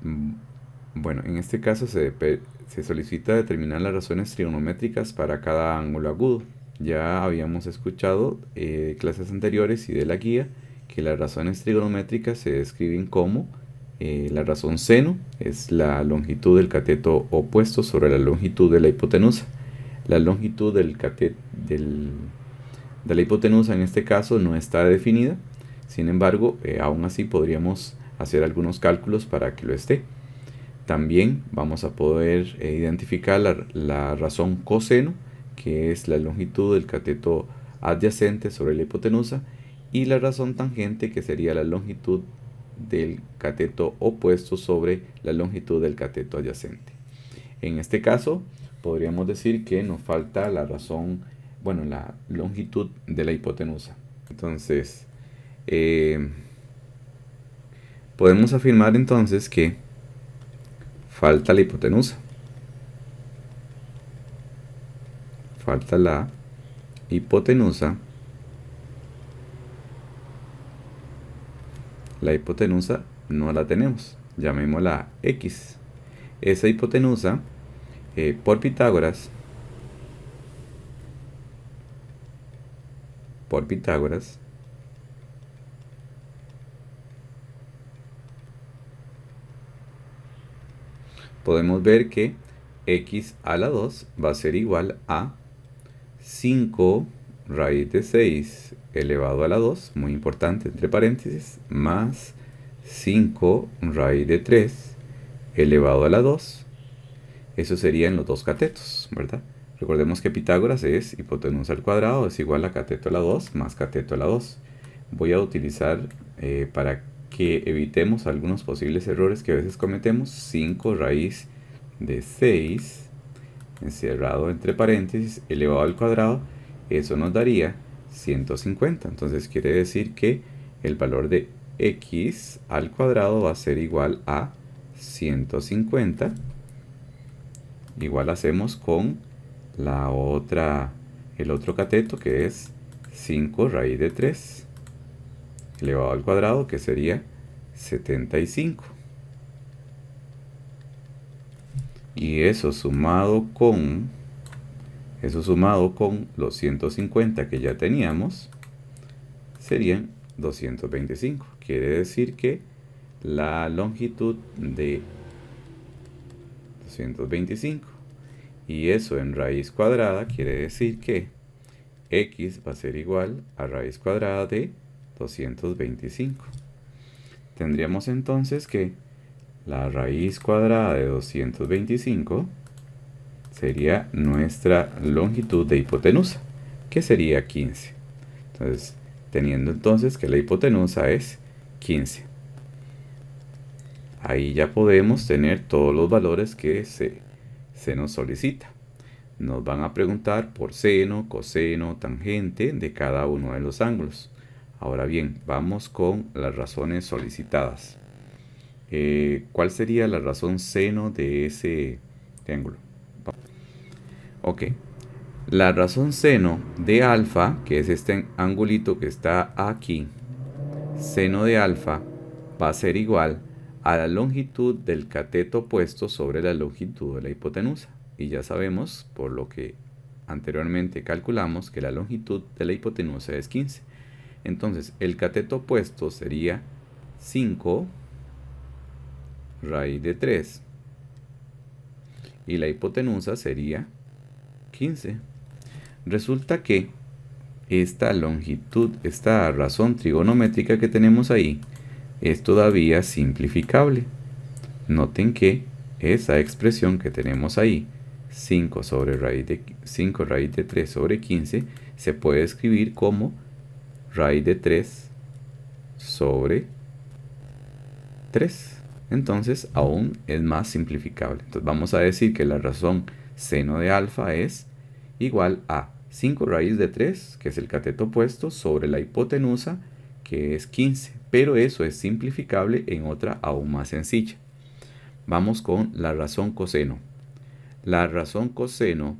Mm, Bueno, en este caso se solicita determinar las razones trigonométricas para cada ángulo agudo. Ya habíamos escuchado clases anteriores y de la guía que las razones trigonométricas se describen como la razón seno es la longitud del cateto opuesto sobre la longitud de la hipotenusa. La longitud de la hipotenusa en este caso no está definida, sin embargo, aún así podríamos hacer algunos cálculos para que lo esté. También vamos a poder identificar la razón coseno, que es la longitud del cateto adyacente sobre la hipotenusa, y la razón tangente, que sería la longitud del cateto opuesto sobre la longitud del cateto adyacente. En este caso, podríamos decir que nos falta la razón, bueno, la longitud de la hipotenusa. Entonces, eh, podemos afirmar entonces que falta la hipotenusa. Falta la hipotenusa. La hipotenusa no la tenemos. Llamémosla X. Esa hipotenusa, por Pitágoras, podemos ver que X a la 2 va a ser igual a 5 raíz de 6 elevado a la 2, muy importante, entre paréntesis, más 5 raíz de 3 elevado a la 2. Eso sería en los dos catetos, ¿verdad? Recordemos que Pitágoras es hipotenusa al cuadrado es igual a cateto a la 2 más cateto a la 2. Voy a utilizar, para que evitemos algunos posibles errores que a veces cometemos, 5 raíz de 6 encerrado entre paréntesis elevado al cuadrado. Eso nos daría 150. Entonces quiere decir que el valor de x al cuadrado va a ser igual a 150. Igual hacemos con el otro cateto, que es 5 raíz de 3 elevado al cuadrado, que sería 75. Y eso sumado con los 150 que ya teníamos, serían 225. Quiere decir que la longitud de 225, y eso en raíz cuadrada, quiere decir que x va a ser igual a raíz cuadrada de 225. Tendríamos entonces que la raíz cuadrada de 225 sería nuestra longitud de hipotenusa, que sería 15. Entonces, teniendo entonces que la hipotenusa es 15. Ahí ya podemos tener todos los valores que se nos solicita. Nos van a preguntar por seno, coseno, tangente de cada uno de los ángulos. Ahora bien, vamos con las razones solicitadas. ¿Cuál sería la razón seno de ese triángulo? Ok, la razón seno de alfa, que es este angulito que está aquí, seno de alfa va a ser igual a la longitud del cateto opuesto sobre la longitud de la hipotenusa. Y ya sabemos, por lo que anteriormente calculamos, que la longitud de la hipotenusa es 15. Entonces, el cateto opuesto sería 5 raíz de 3. Y la hipotenusa sería 15. Resulta que esta longitud, esta razón trigonométrica que tenemos ahí, es todavía simplificable. Noten que esa expresión que tenemos ahí, 5 raíz de 3 sobre 15, se puede escribir como raíz de 3 sobre 3. Entonces aún es más simplificable. Entonces vamos a decir que la razón seno de alfa es igual a 5 raíz de 3, que es el cateto opuesto, sobre la hipotenusa, que es 15. Pero eso es simplificable en otra aún más sencilla. Vamos con la razón coseno. La razón coseno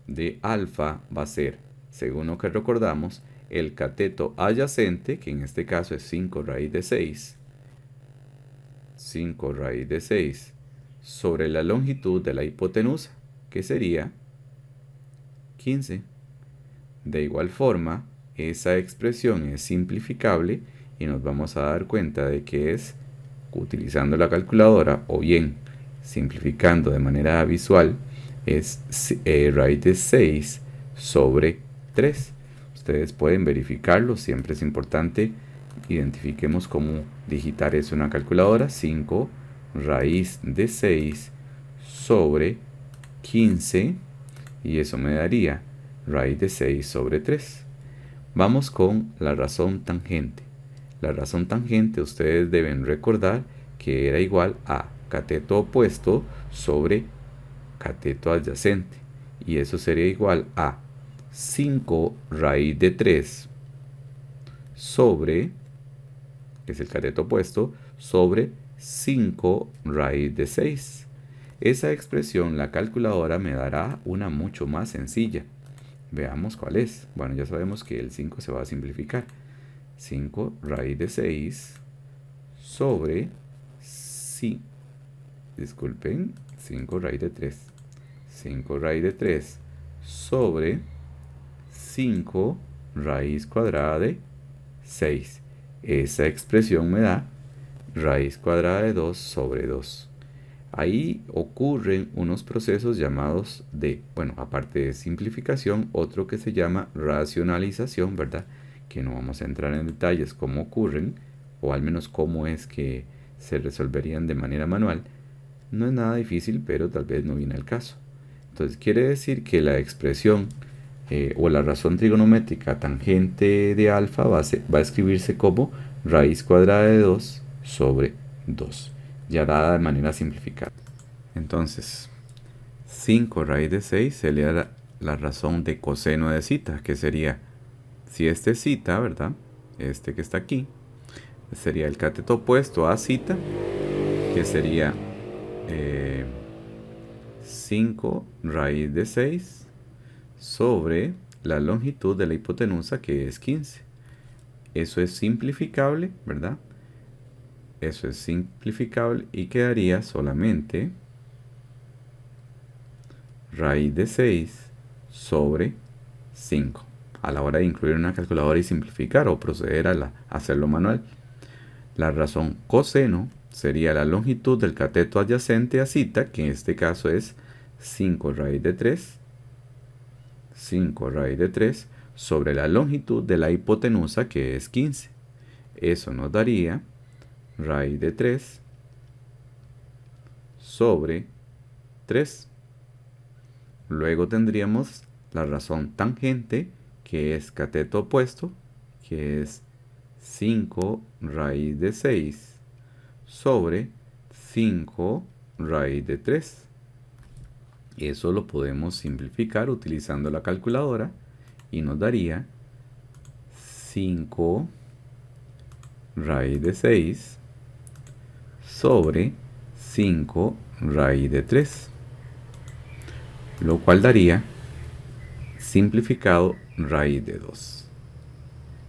de alfa va a ser, según lo que recordamos, el cateto adyacente, que en este caso es 5 raíz de 6, 5 raíz de 6 sobre la longitud de la hipotenusa, que sería 15. De igual forma, esa expresión es simplificable y nos vamos a dar cuenta de que es utilizando la calculadora o bien simplificando de manera visual, es raíz de 6 sobre 3. Ustedes pueden verificarlo, siempre es importante identifiquemos cómo digitar eso en una calculadora. 5 raíz de 6 sobre 15 y eso me daría raíz de 6 sobre 3. Vamos con la razón tangente. La razón tangente ustedes deben recordar que era igual a cateto opuesto sobre cateto adyacente. Y eso sería igual a 5 raíz de 3 sobre, que es el cateto opuesto, sobre 5 raíz de 6. Esa expresión la calculadora me dará una mucho más sencilla. Veamos cuál es. Bueno, ya sabemos que el 5 se va a simplificar. 5 raíz de 6 sobre 5 raíz de 3. 5 raíz de 3 sobre 5 raíz cuadrada de 6. Esa expresión me da raíz cuadrada de 2 sobre 2. Ahí ocurren unos procesos llamados bueno, aparte de simplificación, otro que se llama racionalización, ¿verdad? Que no vamos a entrar en detalles cómo ocurren, o al menos cómo es que se resolverían de manera manual. No es nada difícil, pero tal vez no viene al caso. Entonces quiere decir que la expresión o la razón trigonométrica tangente de alfa va a escribirse como raíz cuadrada de 2 sobre 2. Ya dada de manera simplificada. Entonces, 5 raíz de 6 se le da la razón de coseno de zeta, que sería, si este es zeta, ¿verdad? Este que está aquí, sería el cateto opuesto a zeta, que sería 5 raíz de 6 sobre la longitud de la hipotenusa, que es 15. Eso es simplificable, ¿verdad? Eso es simplificable y quedaría solamente raíz de 6 sobre 5. A la hora de incluir una calculadora y simplificar o proceder a hacerlo manual. La razón coseno sería la longitud del cateto adyacente a zeta, que en este caso es 5 raíz de 3. 5 raíz de 3 sobre la longitud de la hipotenusa, que es 15. Eso nos daría raíz de 3 sobre 3. Luego tendríamos la razón tangente, que es cateto opuesto, que es 5 raíz de 6 sobre 5 raíz de 3. Eso lo podemos simplificar utilizando la calculadora y nos daría 5 raíz de 6 sobre 5 raíz de 3, lo cual daría simplificado raíz de 2.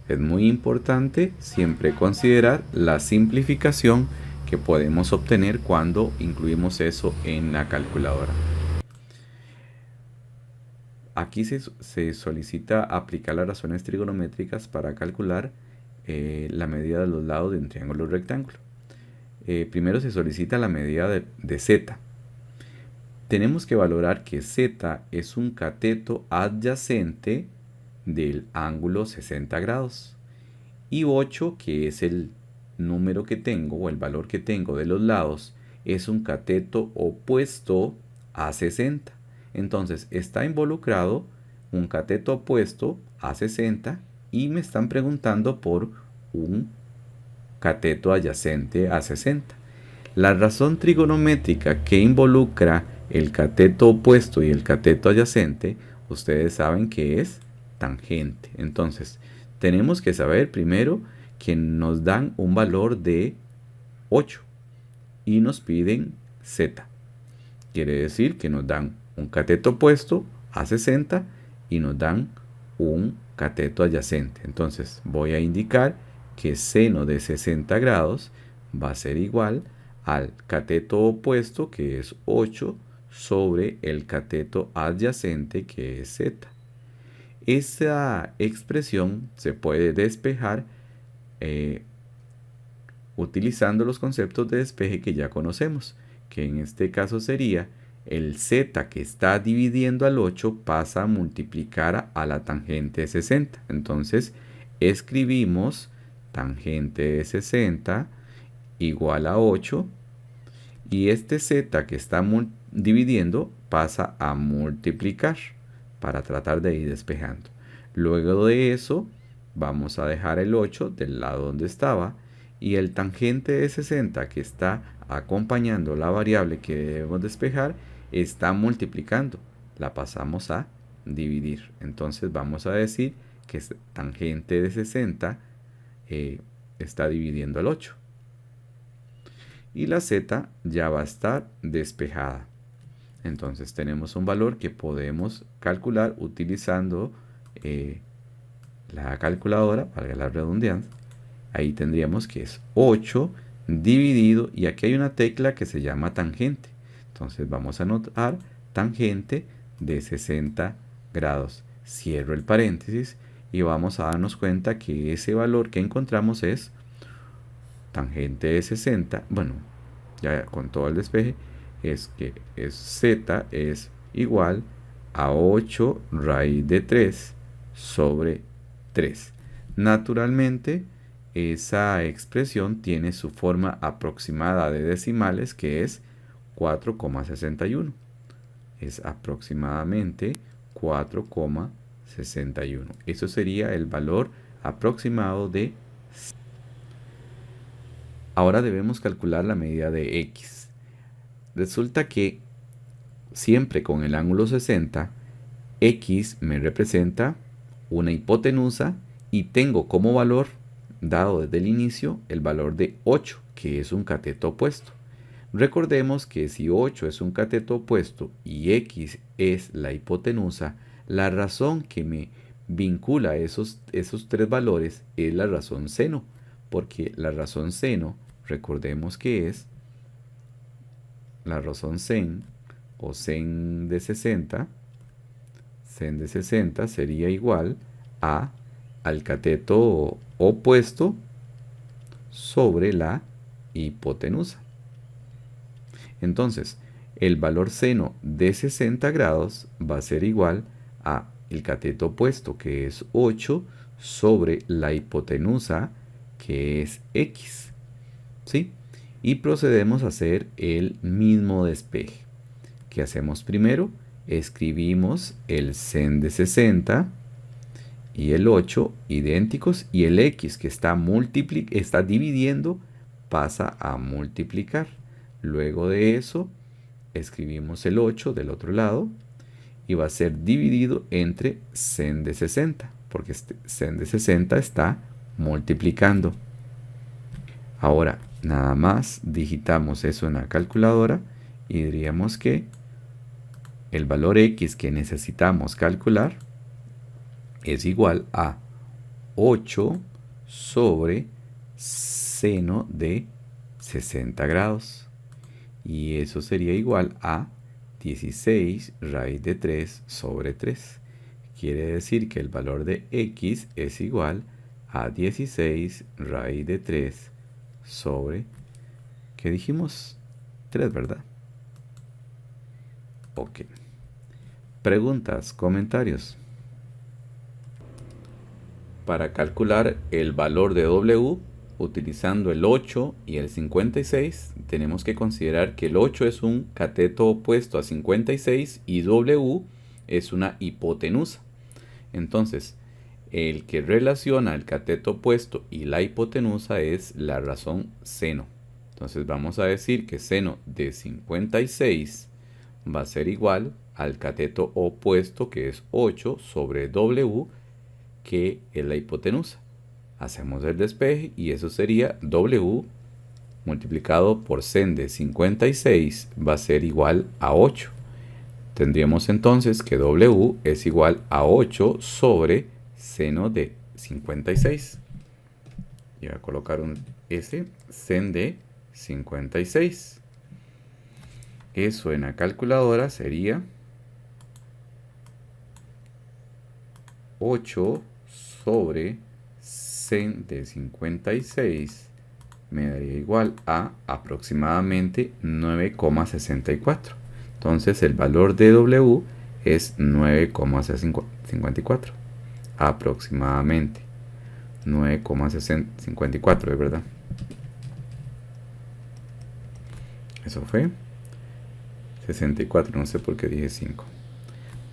Es muy importante siempre considerar la simplificación que podemos obtener cuando incluimos eso en la calculadora. Aquí se solicita aplicar las razones trigonométricas para calcular la medida de los lados de un triángulo rectángulo. Primero se solicita la medida de z. Tenemos que valorar que z es un cateto adyacente del ángulo 60 grados. Y 8, que es el número que tengo o el valor que tengo de los lados, es un cateto opuesto a 60. Entonces está involucrado un cateto opuesto a 60 y me están preguntando por un cateto adyacente a 60. La razón trigonométrica que involucra el cateto opuesto y el cateto adyacente, ustedes saben que es tangente. Entonces, tenemos que saber primero que nos dan un valor de 8 y nos piden z. Quiere decir que nos dan un cateto opuesto a 60 y nos dan un cateto adyacente. Entonces, voy a indicar que seno de 60 grados va a ser igual al cateto opuesto, que es 8, sobre el cateto adyacente, que es z. Esa expresión se puede despejar utilizando los conceptos de despeje que ya conocemos, que en este caso sería el z que está dividiendo al 8 pasa a multiplicar a la tangente de 60. Entonces escribimos tangente de 60 igual a 8 y este z que está dividiendo pasa a multiplicar para tratar de ir despejando. Luego de eso vamos a dejar el 8 del lado donde estaba y el tangente de 60 que está acompañando la variable que debemos despejar está multiplicando. La pasamos a dividir. Entonces vamos a decir que tangente de 60 está dividiendo el 8. Y la z ya va a estar despejada. Entonces tenemos un valor que podemos calcular utilizando la calculadora, valga la redundancia. Ahí tendríamos que es 8 dividido, y aquí hay una tecla que se llama tangente. Entonces vamos a anotar tangente de 60 grados. Cierro el paréntesis y vamos a darnos cuenta que ese valor que encontramos es tangente de 60. Bueno, ya con todo el despeje, es que z es igual a 8 raíz de 3 sobre 3. Naturalmente, esa expresión tiene su forma aproximada de decimales, que es 4,61. Es aproximadamente 4,61. Eso sería el valor aproximado de. Ahora debemos calcular la medida de x. Resulta que siempre con el ángulo 60, x me representa una hipotenusa y tengo como valor, dado desde el inicio, el valor de 8, que es un cateto opuesto. Recordemos que si 8 es un cateto opuesto y x es la hipotenusa, la razón que me vincula esos tres valores es la razón seno, porque la razón seno, recordemos que es la razón sen o sen de 60. Sen de 60 sería igual al cateto opuesto sobre la hipotenusa. Entonces, el valor seno de 60 grados va a ser igual a el cateto opuesto, que es 8, sobre la hipotenusa, que es x. ¿Sí? Y procedemos a hacer el mismo despeje. ¿Qué hacemos primero? Escribimos el sen de 60 y el 8 idénticos, y el x que está dividiendo pasa a multiplicar. Luego de eso escribimos el 8 del otro lado y va a ser dividido entre sen de 60, porque sen de 60 está multiplicando. Ahora nada más digitamos eso en la calculadora y diríamos que el valor x que necesitamos calcular es igual a 8 sobre seno de 60 grados. Y eso sería igual a 16 raíz de 3 sobre 3. Quiere decir que el valor de x es igual a 16 raíz de 3 sobre, ¿qué dijimos? 3, ¿verdad? Ok. Preguntas, comentarios. Para calcular el valor de W, utilizando el 8 y el 56, tenemos que considerar que el 8 es un cateto opuesto a 56 y W es una hipotenusa. Entonces, el que relaciona el cateto opuesto y la hipotenusa es la razón seno. Entonces vamos a decir que seno de 56 va a ser igual al cateto opuesto, que es 8 sobre W, que es la hipotenusa. Hacemos el despeje y eso sería W multiplicado por sen de 56 va a ser igual a 8. Tendríamos entonces que W es igual a 8 sobre seno de 56. Y voy a colocar un S, sen de 56. Eso en la calculadora sería 8 sobre sen de 56 me daría igual a aproximadamente 9,64. Entonces el valor de W es 9,54 aproximadamente 9,54, de verdad. Eso fue 64, no sé por qué dije 5.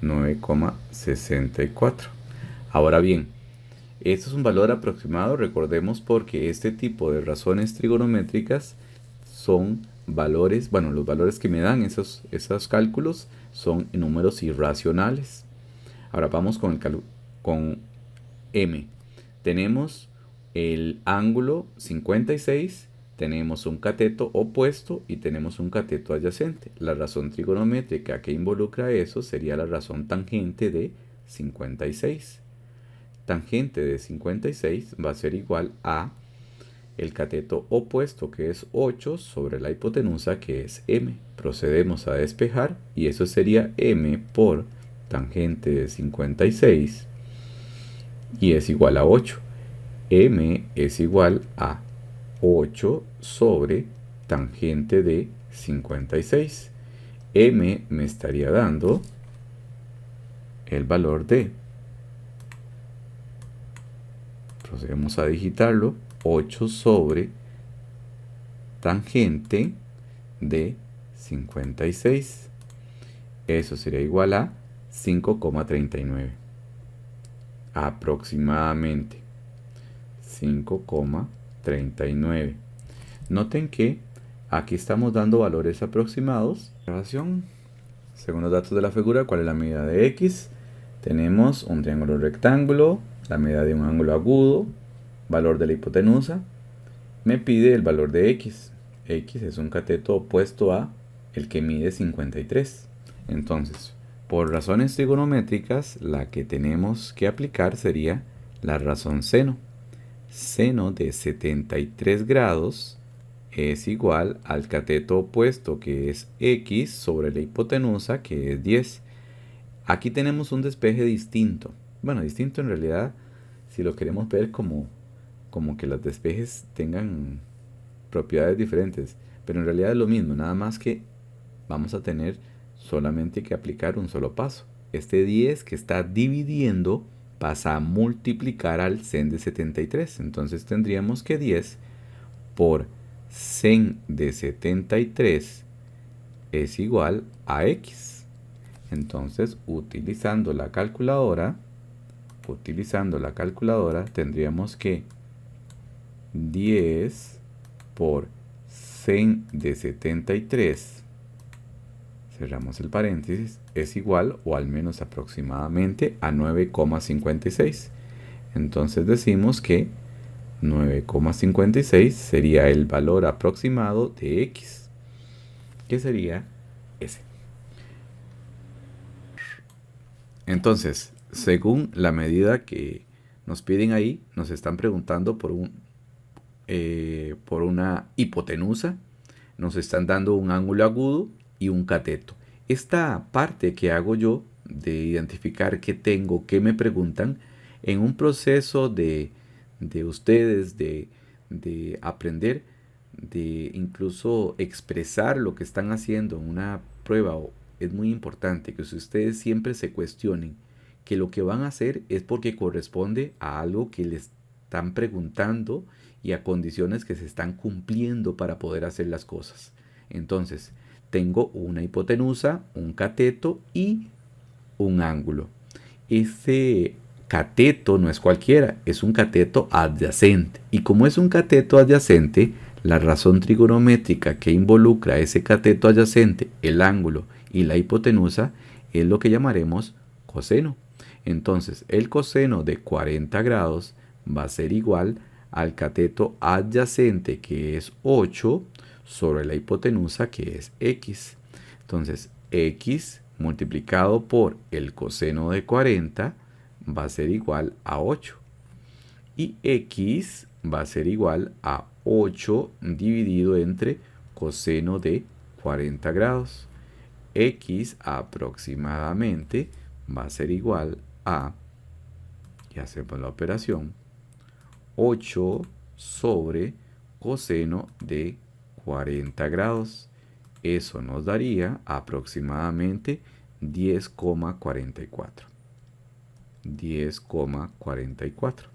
9,64. Ahora bien, esto es un valor aproximado, recordemos, porque este tipo de razones trigonométricas son valores, bueno, los valores que me dan esos cálculos son números irracionales. Ahora vamos con M. Tenemos el ángulo 56, tenemos un cateto opuesto y tenemos un cateto adyacente. La razón trigonométrica que involucra eso sería la razón tangente de 56. Tangente de 56 va a ser igual a el cateto opuesto, que es 8, sobre la hipotenusa, que es m. Procedemos a despejar y eso sería m por tangente de 56 y es igual a 8. M es igual a 8 sobre tangente de 56. M me estaría dando el valor de, procedemos a digitarlo, 8 sobre tangente de 56. Eso sería igual a 5,39. Aproximadamente 5,39. Noten que aquí estamos dando valores aproximados. Según los datos de la figura, ¿cuál es la medida de X? Tenemos un triángulo rectángulo, la medida de un ángulo agudo, valor de la hipotenusa. Me pide el valor de X. X es un cateto opuesto a el que mide 53. Entonces, por razones trigonométricas, la que tenemos que aplicar sería la razón seno. Seno de 73 grados es igual al cateto opuesto, que es X, sobre la hipotenusa, que es 10. Aquí tenemos un despeje distinto. Bueno, distinto en realidad, si lo queremos ver como que los despejes tengan propiedades diferentes. Pero en realidad es lo mismo, nada más que vamos a tener solamente que aplicar un solo paso. Este 10 que está dividiendo pasa a multiplicar al sen de 73. Entonces tendríamos que 10 por sen de 73 es igual a X. Entonces, utilizando la calculadora, tendríamos que 10 por sen de 73, cerramos el paréntesis, es igual o al menos aproximadamente a 9,56. Entonces decimos que 9,56 sería el valor aproximado de X, que sería ese. Entonces, según la medida que nos piden ahí, nos están preguntando por una hipotenusa, nos están dando un ángulo agudo y un cateto. Esta parte que hago yo de identificar qué tengo, qué me preguntan, en un proceso de ustedes de aprender, de incluso expresar lo que están haciendo en una prueba, es muy importante que ustedes siempre se cuestionen que lo que van a hacer es porque corresponde a algo que les están preguntando y a condiciones que se están cumpliendo para poder hacer las cosas. Entonces, tengo una hipotenusa, un cateto y un ángulo. Ese cateto no es cualquiera, es un cateto adyacente. Y como es un cateto adyacente, la razón trigonométrica que involucra ese cateto adyacente, el ángulo y la hipotenusa, es lo que llamaremos coseno. Entonces, el coseno de 40 grados va a ser igual al cateto adyacente, que es 8, sobre la hipotenusa, que es X. Entonces, X multiplicado por el coseno de 40 va a ser igual a 8. Y X va a ser igual a 8 dividido entre coseno de 40 grados. X aproximadamente va a ser igual a, y hacemos la operación, 8 sobre coseno de 40 grados. Eso nos daría aproximadamente 10,44. 10,44.